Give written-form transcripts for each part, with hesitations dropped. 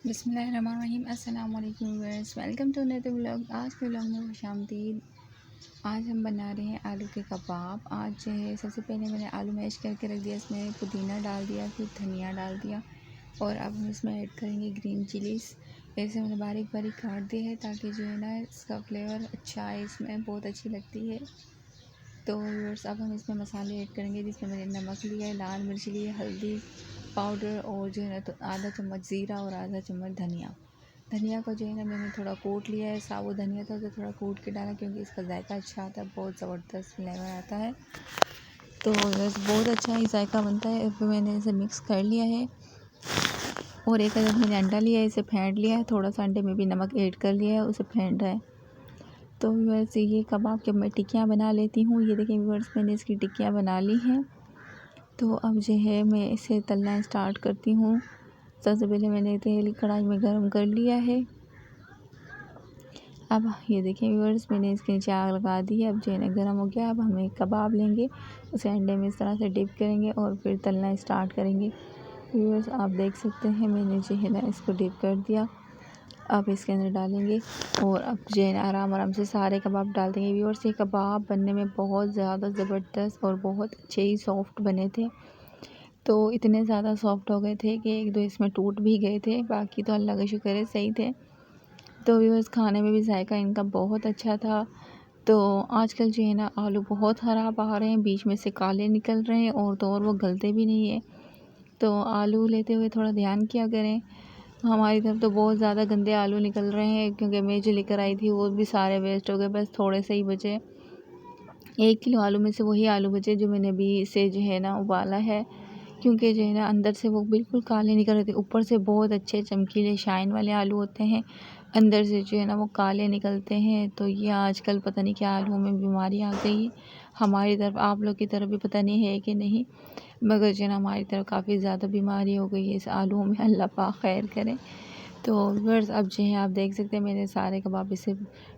बिस्मिल्लाहिर्रहमानिर्रहीम। अस्सलाम वालेकुम viewers, welcome to another vlog. आज के व्लॉग में खुशामदीद। आज हम बना रहे हैं आलू के कबाब। आज जो है सबसे पहले मैंने आलू मैश करके रख दिया, इसमें पुदीना डाल दिया, फिर धनिया डाल दिया और अब हम इसमें ऐड करेंगे ग्रीन चिलीज़। ऐसे मैंने बारीक बारीक काट दिया है ताकि जो है ना इसका फ्लेवर अच्छा आए, इसमें बहुत अच्छी लगती है। तो व्यूअर्स अब हम इसमें मसाले ऐड करेंगे, जिसमें मैंने नमक लिया है, लाल मिर्च ली है, हल्दी पाउडर और जो है ना तो आधा चम्मच ज़ीरा और आधा चम्मच धनिया को जो है ना मैंने थोड़ा कूट लिया है। साबुत धनिया था तो थोड़ा कूट के डाला क्योंकि इसका जायका अच्छा आता है, बहुत ज़बरदस्त फ्लेवर आता है। तो बस बहुत अच्छा ही जायका बनता है। फिर मैंने इसे मिक्स कर लिया है और एक अदर मैंने अंडा लिया है, इसे फेंट लिया है। थोड़ा सा अंडे में भी नमक ऐड कर लिया है, उसे फेंट है। तो व्यूअर्स ये कबाब के मैं टिक्कियाँ बना लेती हूँ। ये देखिए व्यूअर्स मैंने इसकी टिक्कियाँ बना ली हैं। तो अब जो है मैं इसे तलना स्टार्ट करती हूँ। सबसे पहले मैंने तेल कढ़ाई में गरम कर लिया है। अब ये देखें व्यूअर्स मैंने इसके नीचे आग लगा दी है। अब जो है ना गर्म हो गया। अब हम एक कबाब लेंगे, उसे अंडे में इस तरह से डिप करेंगे और फिर तलना स्टार्ट करेंगे। व्यूअर्स आप देख सकते हैं मैंने जो है ना इसको डिप कर दिया। अब इसके अंदर डालेंगे और अब जो है ना आराम आराम से सारे कबाब डाल देंगे। व्यूअर्स ये कबाब बनने में बहुत ज़्यादा ज़बरदस्त और बहुत अच्छे ही सॉफ्ट बने थे। तो इतने ज़्यादा सॉफ्ट हो गए थे कि एक दो इसमें टूट भी गए थे, बाकी तो अल्लाह का शुक्र है सही थे। तो व्यूअर्स खाने में भी जायका इनका बहुत अच्छा था। तो आजकल जो है ना आलू बहुत ख़राब आ रहे हैं, बीच में से काले निकल रहे हैं और तो और वो गलते भी नहीं है। तो आलू लेते हुए थोड़ा ध्यान किया करें। हमारी तरफ तो बहुत ज़्यादा गंदे आलू निकल रहे हैं क्योंकि मैं जो लेकर आई थी वो भी सारे वेस्ट हो गए, बस थोड़े से ही बचे। 1 किलो आलू में से वही आलू बचे जो मैंने अभी इसे जो है ना उबाला है, क्योंकि जो है ना अंदर से वो बिल्कुल काले निकल रहे थे। ऊपर से बहुत अच्छे चमकीले शाइन वाले आलू होते हैं, अंदर से जो है ना वो काले निकलते हैं। तो ये आजकल पता नहीं क्या आलूओं में बीमारी आ गई। हमारी तरफ, आप लोग की तरफ भी पता नहीं है कि नहीं, मगर जो है ना हमारी तरफ काफ़ी ज़्यादा बीमारी हो गई है इस आलूओं में। अल्लाह पाक खैर करे। तो व्यूअर्स अब जो है आप देख सकते हैं मैंने सारे कबाब इसे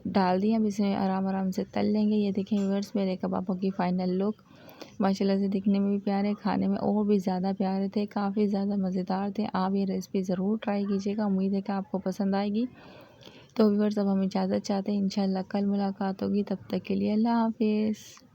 डाल दिए। अब इसे आराम आराम से तल लेंगे। ये देखें व्यूअर्स मेरे कबाबों की फ़ाइनल लुक माशाल्लाह से दिखने में भी प्यारे, खाने में और भी ज़्यादा प्यारे थे, काफ़ी ज़्यादा मज़ेदार थे। आप ये रेसिपी ज़रूर ट्राई कीजिएगा, उम्मीद है कि आपको पसंद आएगी। तो व्यूअर्स अब हम इजाज़त चाहते हैं, इंशाल्लाह कल मुलाकात होगी, तब तक के लिए अल्लाह हाफ़िज़।